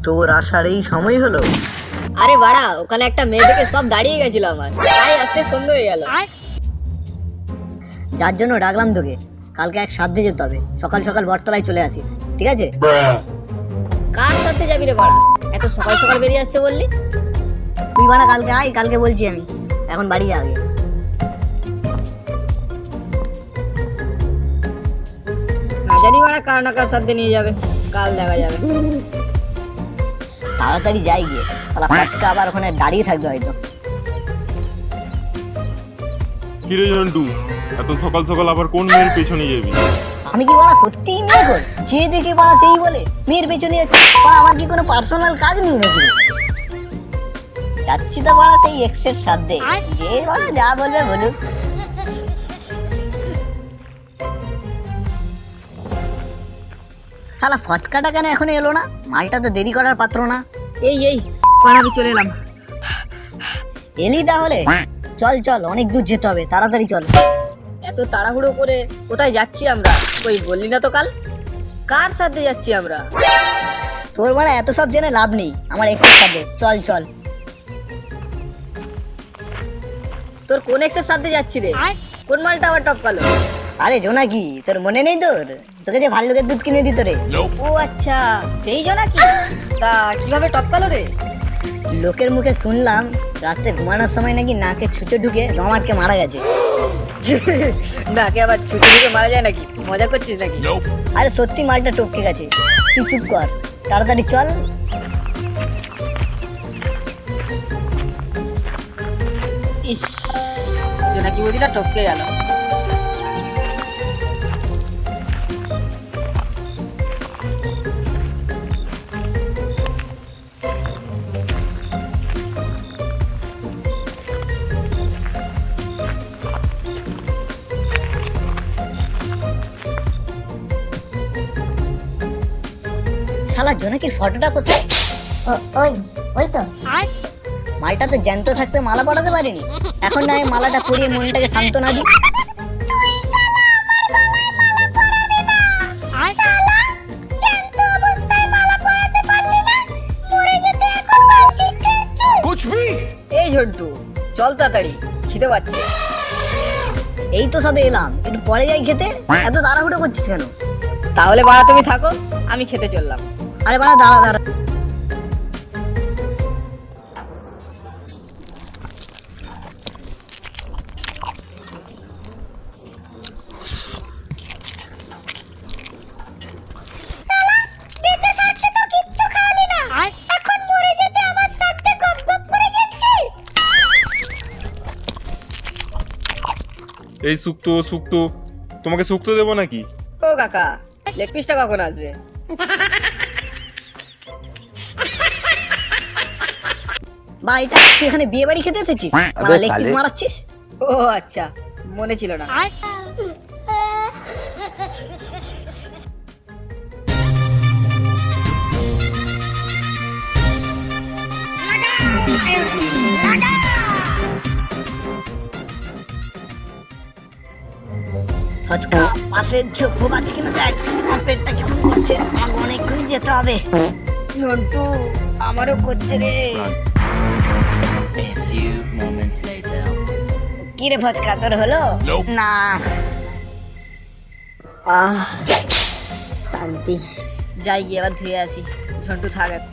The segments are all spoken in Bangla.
তোর আসার এই সময় হলো? আরে বাড়া, ওখানে একটা মেয়ে দেখে সব দাঁড়িয়ে গেছিল আমার, তাই আসতে সন্ধ্যে হয়ে গেল। যার জন্য ডাকলাম তোকে, কালকে এক সাধ্যে যেতে হবে, সকাল সকাল বটতলায় চলে আসিস, ঠিক আছে? কার সাথে যাবি রে বাড়া? এত সকাল সকাল বেরিয়ে আসতে বললি? তুই বাড়া কালকে আয়, কালকে বলছি আমি, এখন বাড়ি যা আগে। না জানি বাড়া কার না কার সাথে নিয়ে যাবে, কাল দেখা যাবে। তাড়াতাড়ি যাই গিয়ে, শালা পাঁচকা আবার ওখানে দাঁড়িয়ে থাকবে হয়তো। কিরে জন্টু, এত সকাল সকাল আবার কোন মেয়ের পেছনে যাবি? আমি কি বাড়া সত্যিই মেয়ে কর? যে দেখে বাড়া সেই বলে মেয়ের পেছনে যাচ্ছি, বাড়া আমার কি কোনো পার্সোনাল কাজ নেই নাকি? যাচ্ছি তো বাড়া সেই এক্সের সাধ্যে, যে বাড়া যা বলবে বলুক। শালা ফচকাটা কেন এখনো এলো না? মালটা তো দেরি করার পাত্র না। এই বাড়া আমি চলে এলাম। এলি তাহলে চল চল, অনেক দূর যেতে হবে, তাড়াতাড়ি চল। এত তাড়াহুড়ো করে কোথায় যাচ্ছি আমরা? কই বললি না তো কাল? কার সাথে যাচ্ছি আমরা? তোর বাড়া এত সব জেনে লাভ নেই, আমার এক্সের সাথে চল চল। তোর কোন এক্সের সাথে যাচ্ছি রে? কোন মালটা আবার টপকালো? আরে জোনাকি, তোর মনে নেই তোর? তোকে যে ভাল্লুকের দুধ কিনে দিত রে। ও আচ্ছা, সেই জোনাকি। তা কিভাবে টপকালো রে? লোকের মুখে শুনলাম রাতে ঘুমানোর সময় নাকি নাকে ছুঁচো ঢুকে গমাটকে মারা গেছে। নাকে আবার ছুটি ঢুকে মারা যায় নাকি? মজা করছিস নাকি? আরে সত্যি মালটা টপকে গেছে, তুই চুপ কর, তাড়াতাড়ি চল। ইস, জোনাকি বদিটা টপকে গেল। শালা জোনাকির ফটোটা কোথায়? ওই ওই তো। মালটা তো জ্যান্ত থাকতে মালা পরাতে পারিনি, এখন না মালাটা পরিয়ে মনটাকে সান্ত্বনা দিই। এই ঝন্টু, চল তাড়াতাড়ি, খিদে পাচ্ছে। এই তো সবে এলাম, একটু পরে যাই খেতে, এত তাড়াহুড়ো করছিস কেন? তাহলে বাড়া তুমি থাকো, আমি খেতে চললাম। আরে বাড়া দাঁড়া দাঁড়া, এই শুক্তো শুক্তো, তোমাকে শুক্তো দেবো নাকি? ও কাকা, লেগ পিসটা কখন আসবে? বা এটা তুই এখানে বিয়ে বাড়ি খেতে এসেছিস? মারা লেগ পিস মারাচ্ছিস? ও আচ্ছা, মনে ছিল না। ফচকা পাশের ঝোপ আছে কিনা দেখ, আমার পেটটা কেমন করছে, আগে অনেকক্ষণ যেতে হবে। ঝন্টু, আমারও করছে রে। কি রে ফচকা, তোর হলো না? শান্তি। যাই গিয়ে আবার ধুয়ে আসি, ঝন্টু থাক এখন।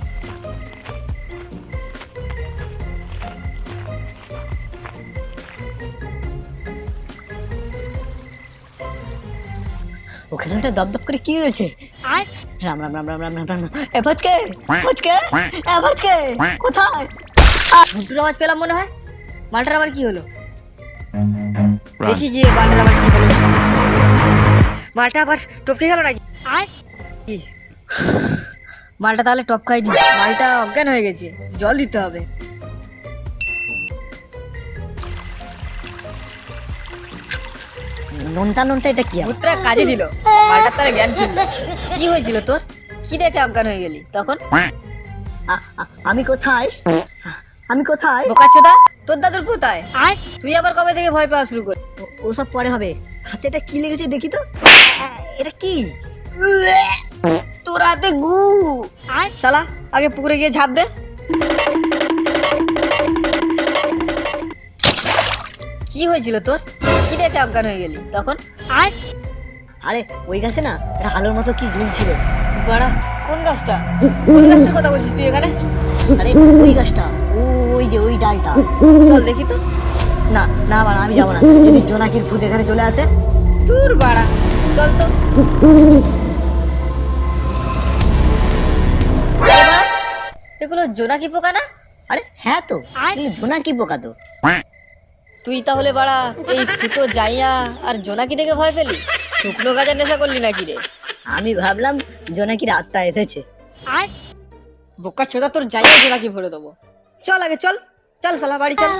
ওখানে একটা দপদপ করে কি হয়েছে? রাম রাম রাম রাম রাম রাম রাম। এ ফচকে, ফচকে, এ ফচকে, কোথায়? ঝন্টুর আওয়াজ পেলাম মনে হয়। মালটার আবার কি হলো? দেখি গিয়ে মালটার আবার কি হলো। মালটা আবার টপকে গেল নাকি? কি? মালটা তাহলে টপকায়নি, মালটা অজ্ঞান হয়ে গেছে, জল দিতে হবে। নোনতা নোনতা এটা কি? ভূতটা কাজে দিল, মালটার তাহলে জ্ঞান ফিরল। কি হয়েছিল তোর? কি দেখে অজ্ঞান হয়ে গেলি তখন? আমি কোথায়? আমি কোথায়? বোকাচোদা, তোর দাদুর কোথায়? তুই আবার কবে থেকে ভয় পাওয়া শুরু করলি? ওসব পরে হবে, হাতে এটা কি লেগেছে দেখি তো। এটা কি? তোরা হাতে গু। শালা আগে পুকুরে গিয়ে ঝাঁপ দে। কি হয়েছিল তোর? কি দেখে অজ্ঞান হয়ে গেলি তখন? আরে ওই গাছে না একটা আলোর মতো কি ঝুলছিল। বাড়া, কোন গাছটা? কোন গাছটার কথা বলছিস তুই এখানে? আরে ওই গাছটা, ওই যে ওই ডালটা। চল দেখি তো। না না বাড়া, আমি যাবো না। যদি জোনাকির ভূত এখানে চলে আসে। দূর বাড়া, চল তো। আরে বাড়া, এগুলো জোনাকি পোকা না? আরে হ্যাঁ তো, এগুলো জোনাকি পোকা তো। তুই তাহলে বাড়া এই ফুটো যাইয়া আর জোনাকি দেখে ভয় পেলি? শুকনো গাছের নেশা করলি নাকি রে? আমি ভাবলাম জোনাকির আত্মা এসেছে। বোকা চোদা, তোর যাইয়া জোনাকি ভরে দেবো। চল আগে চল, চল শালা বাড়ি চল।